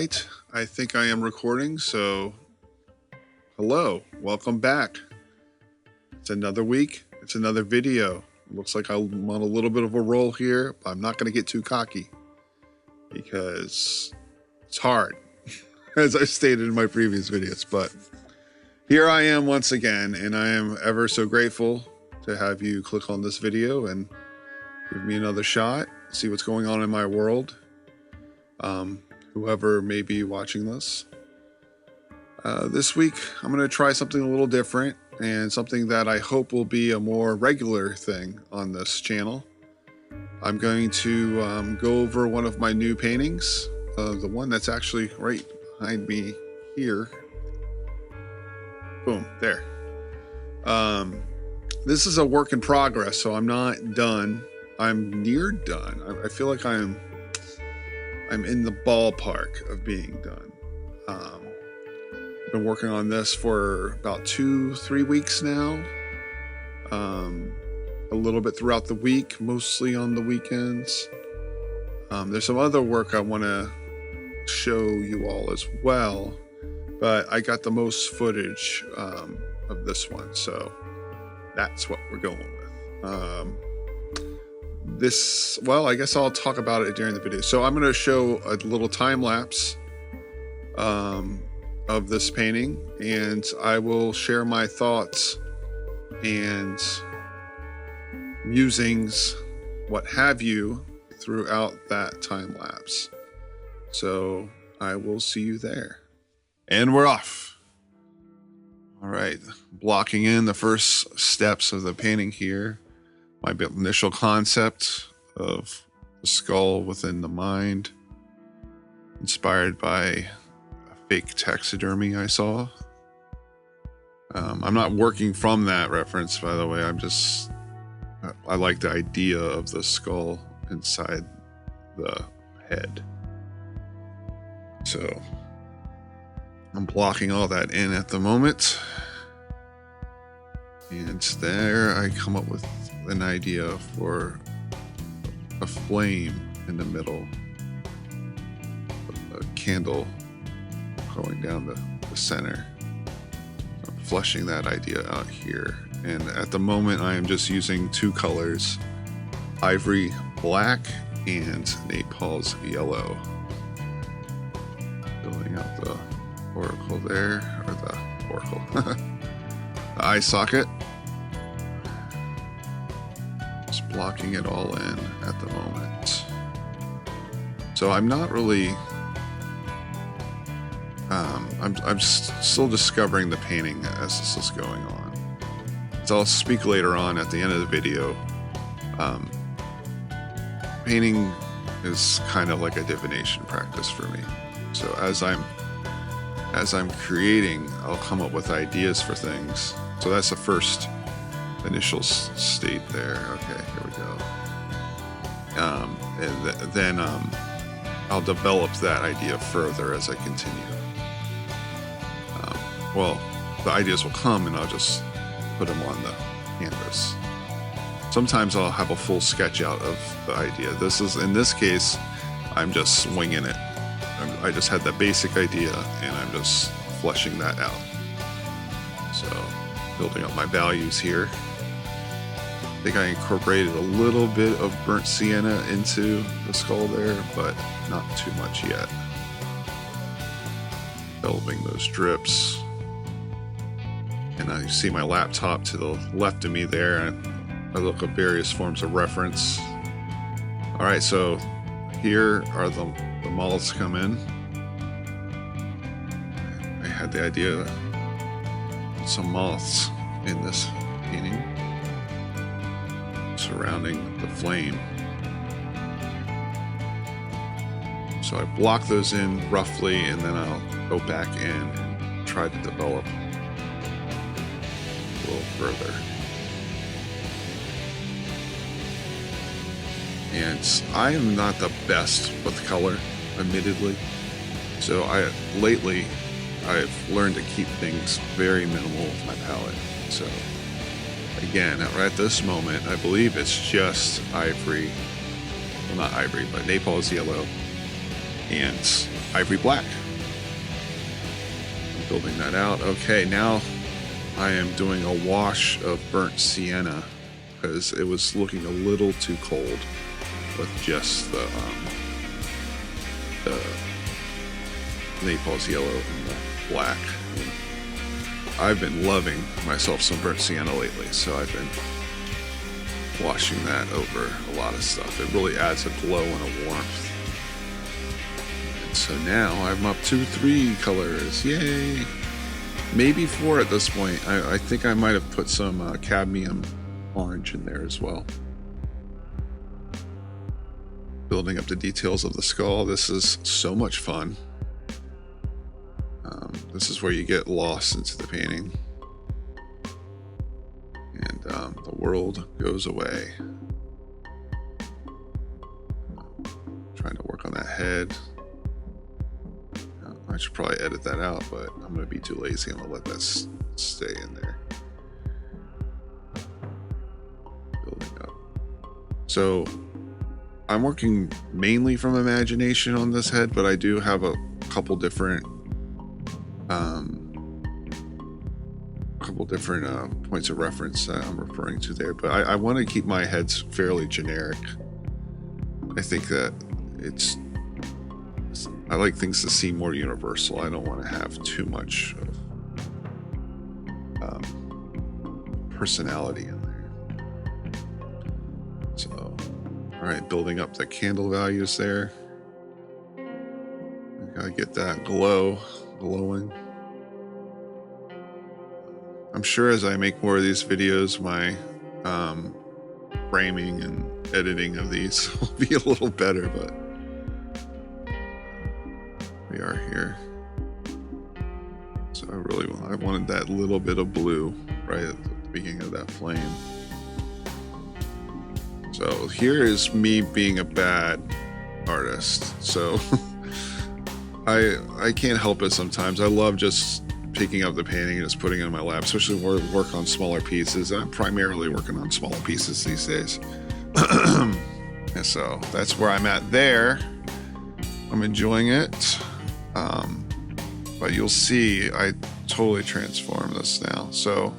right, I think I am recording, so hello, welcome back. It's another week, it's another video. Looks like I'm on a little bit of a roll here, but I'm not going to get too cocky because it's hard, as I stated in my previous videos. But here I am once again, and I am ever so grateful to have you click on this video and give me another shot, see what's going on in my world. Whoever may be watching this. This week, I'm going to try something a little different and something that I hope will be a more regular thing on this channel. I'm going to go over one of my new paintings, the one that's actually right behind me here. Boom, there. This is a work in progress, so I'm not done. I'm near done. I feel like I'm in the ballpark of being done. Been working on this for about 2-3 weeks now. A little bit throughout the week, mostly on the weekends. There's some other work I want to show you all as well, but I got the most footage of this one, so that's what we're going with. Well, I guess I'll talk about it during the video. So I'm going to show a little time lapse of this painting, and I will share my thoughts and musings, what have you, throughout that time lapse. So I will see you there. And we're off. All right, blocking in the first steps of the painting here. My initial concept of the skull within the mind, inspired by a fake taxidermy I saw. I'm not working from that reference, by the way. I like the idea of the skull inside the head. So I'm blocking all that in at the moment. And there I come up with an idea for a flame in the middle, a candle going down the center. I'm fleshing that idea out here, and at the moment I am just using two colors, ivory black and napalm yellow, filling out the oracle there, or the oracle, the eye socket. Just blocking it all in at the moment. So I'm not really I'm still discovering the painting as this is going on. So I'll speak later on at the end of the video. Painting is kind of like a divination practice for me. So as I'm creating, I'll come up with ideas for things. So that's the first initial state there. Okay, here we go. And then I'll develop that idea further as I continue. Well, the ideas will come and I'll just put them on the canvas. Sometimes I'll have a full sketch out of the idea. In this case, I'm just swinging it. I just had the basic idea and I'm just fleshing that out. So, building up my values here. I think I incorporated a little bit of burnt sienna into the skull there, but not too much yet. Developing those drips. And I see my laptop to the left of me there, and I look at various forms of reference. All right, so here are the moths come in. I had the idea of some moths in this painting surrounding the flame. So I block those in roughly, and then I'll go back in and try to develop a little further. And I am not the best with color, admittedly. So lately I've learned to keep things very minimal with my palette. So again, right at this moment, I believe it's just ivory, well, not ivory, but napalm yellow and ivory black. I'm building that out. Okay, now I am doing a wash of burnt sienna because it was looking a little too cold with just the Naples yellow and the black. And I've been loving myself some burnt sienna lately, so I've been washing that over a lot of stuff. It really adds a glow and a warmth. And so now I'm up to 3 colors. Yay! Maybe 4 at this point. I think I might have put some cadmium orange in there as well. Building up the details of the skull. This is so much fun. This is where you get lost into the painting. And the world goes away. Trying to work on that head. I should probably edit that out, but I'm going to be too lazy. I'm going to let that stay in there. Building up. So I'm working mainly from imagination on this head, but I do have a couple different points of reference that I'm referring to there. But I want to keep my heads fairly generic. I think that I like things to seem more universal. I don't want to have too much of personality in there. So, all right, building up the candle values there. I gotta get that glowing. I'm sure as I make more of these videos, my framing and editing of these will be a little better, but we are here. So I wanted that little bit of blue right at the beginning of that flame. So here is me being a bad artist. So I can't help it sometimes. I love just picking up the painting and just putting it in my lap, especially when I work on smaller pieces. I'm primarily working on smaller pieces these days. And so that's where I'm at there. I'm enjoying it. But you'll see I totally transformed this now. So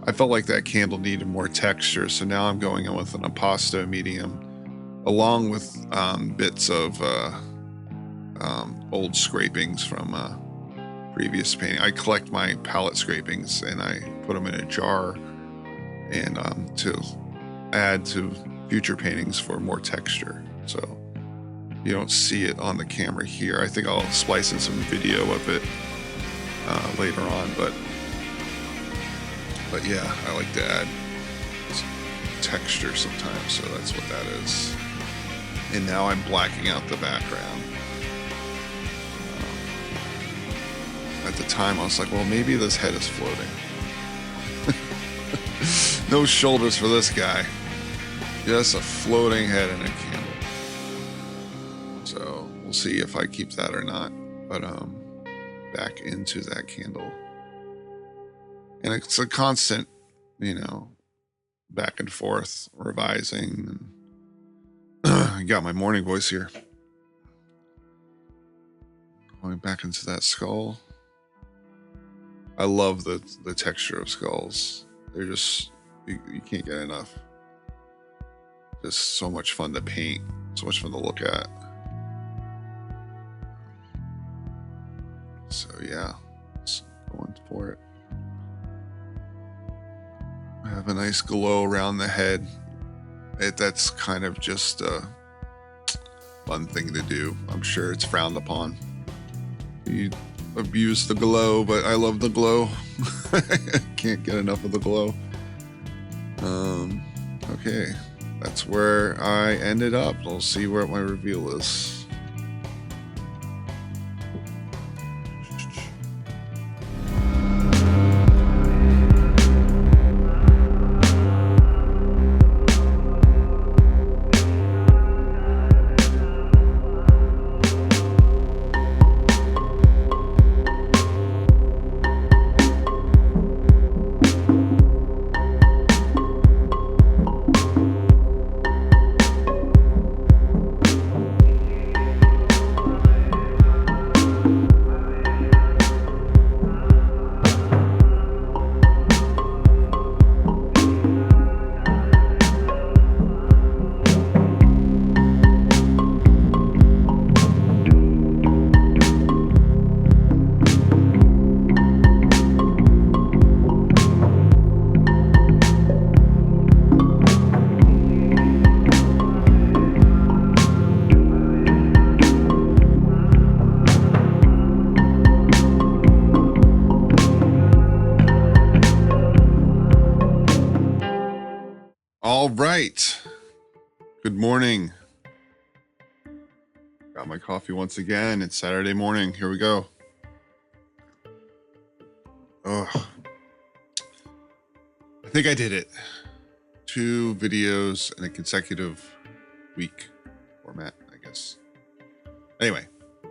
I felt like that candle needed more texture. So now I'm going in with an impasto medium along with bits of old scrapings from previous painting. I collect my palette scrapings and I put them in a jar and to add to future paintings for more texture. So you don't see it on the camera here. I think I'll splice in some video of it later on, but yeah, I like to add some texture sometimes, so that's what that is. And now I'm blacking out the background. At the time I was like, well, maybe this head is floating. No shoulders for this guy. Just a floating head in a candle. So we'll see if I keep that or not. But back into that candle. And it's a constant, back and forth revising. And I got my morning voice here. Going back into that skull. I love the texture of skulls. They're just, you can't get enough. Just so much fun to paint, so much fun to look at. So yeah, just going for it. I have a nice glow around the head. That's kind of just a fun thing to do. I'm sure it's frowned upon. You abuse the glow, but I love the glow. Can't get enough of the glow. Okay, that's where I ended up. We'll see where my reveal is. All right. Good morning. Got my coffee once again. It's Saturday morning. Here we go. Oh, I think I did it. 2 videos in a consecutive week format, I guess. Anyway,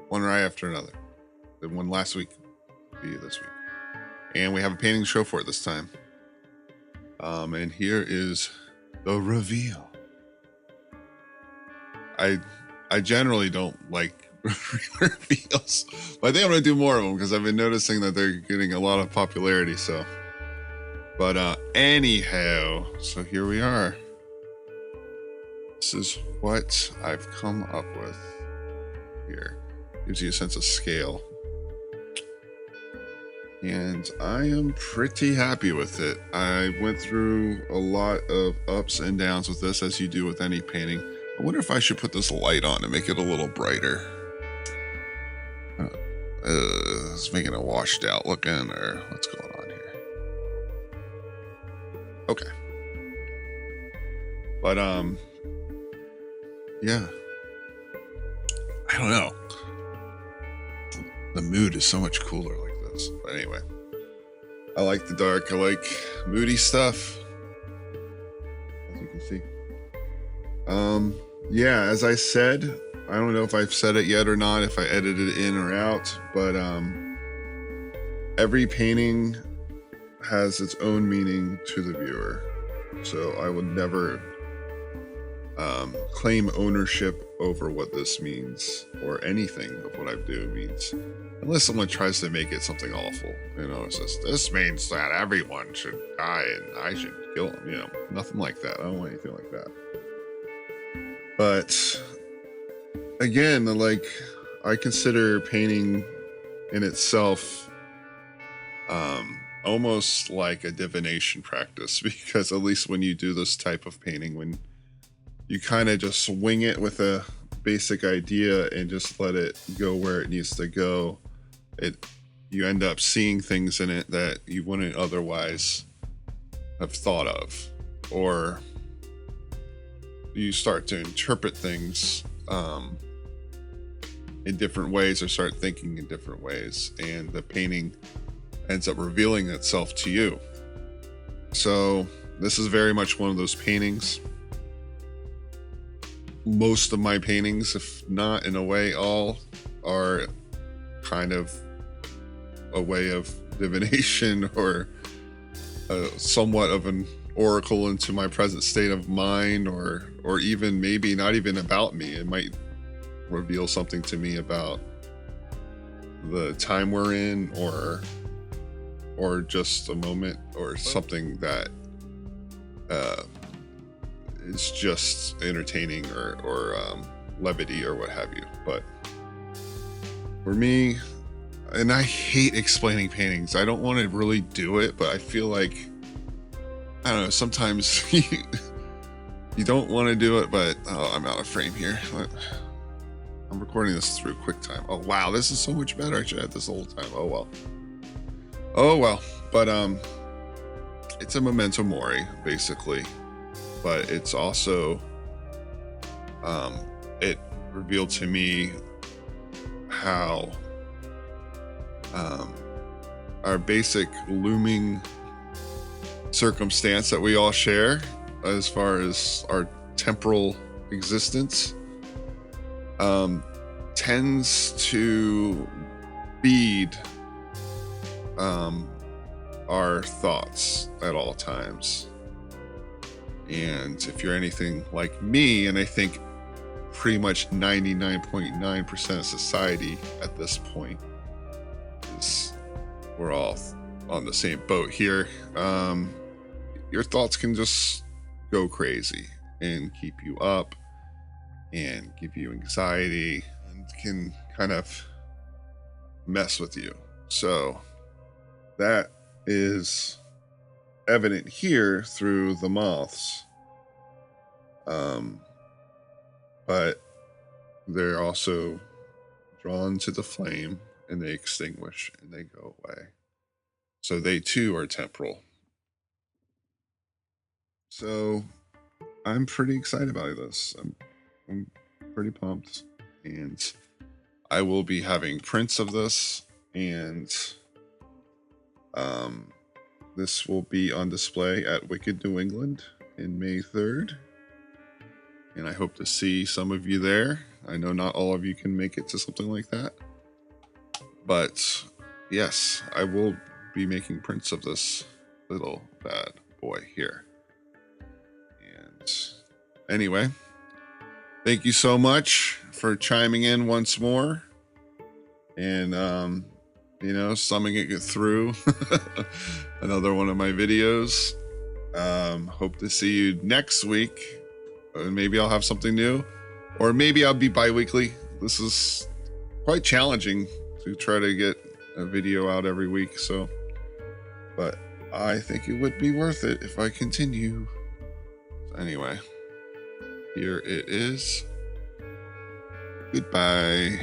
one right after another. The one last week will be this week. And we have a painting show for it this time. And here is the reveal. I generally don't like reveals, but I think I'm gonna do more of them because I've been noticing that they're getting a lot of popularity. So, but anyhow, so here we are. This is what I've come up with here. Gives you a sense of scale. And I am pretty happy with it. I went through a lot of ups and downs with this, as you do with any painting. I wonder if I should put this light on and make it a little brighter. It's making it washed out looking, or what's going on here? Okay. But, yeah. I don't know. The mood is so much cooler like this. But anyway. I like the dark. I like moody stuff. As you can see. Yeah, as I said, I don't know if I've said it yet or not, if I edited it in or out, but every painting has its own meaning to the viewer. So I would never claim ownership over what this means, or anything of what I do means, unless someone tries to make it something awful. You know, it's just, this means that everyone should die and I should kill them. You know, nothing like that. I don't want anything like that. But again, like, I consider painting in itself almost like a divination practice, because at least when you do this type of painting, when you kind of just swing it with a basic idea and just let it go where it needs to go, you end up seeing things in it that you wouldn't otherwise have thought of, or you start to interpret things in different ways, or start thinking in different ways, and the painting ends up revealing itself to you. So this is very much one of those paintings. Most of my paintings, if not in a way all, are kind of a way of divination, or somewhat of an oracle into my present state of mind, or even maybe not even about me. It might reveal something to me about the time we're in, or just a moment, or something that is just entertaining, or levity, or what have you. But for me, and I hate explaining paintings, I don't want to really do it, but I feel like, I don't know, sometimes you don't want to do it, but I'm out of frame here. I'm recording this through QuickTime. Oh wow, this is so much better. I should have this the whole time. Oh well. But it's a memento mori, basically. But it's also it revealed to me how our basic looming circumstance that we all share, as far as our temporal existence, tends to feed our thoughts at all times. And if you're anything like me, and I think pretty much 99.9% of society at this point, is, we're all on the same boat here. Your thoughts can just go crazy and keep you up and give you anxiety, and can kind of mess with you. So that is evident here through the moths. But they're also drawn to the flame, and they extinguish and they go away. So they too are temporal. So I'm pretty excited about this. I'm pretty pumped, and I will be having prints of this, and this will be on display at Wicked New England in May 3rd, and I hope to see some of you there. I know not all of you can make it to something like that, but yes, I will be making prints of this little bad boy here. And anyway, thank you so much for chiming in once more, and you know, summing it through another one of my videos. Hope to see you next week. Maybe I'll have something new, or maybe I'll be bi-weekly. This is quite challenging to try to get a video out every week, so, but I think it would be worth it if I continue. So anyway, here it is. Goodbye.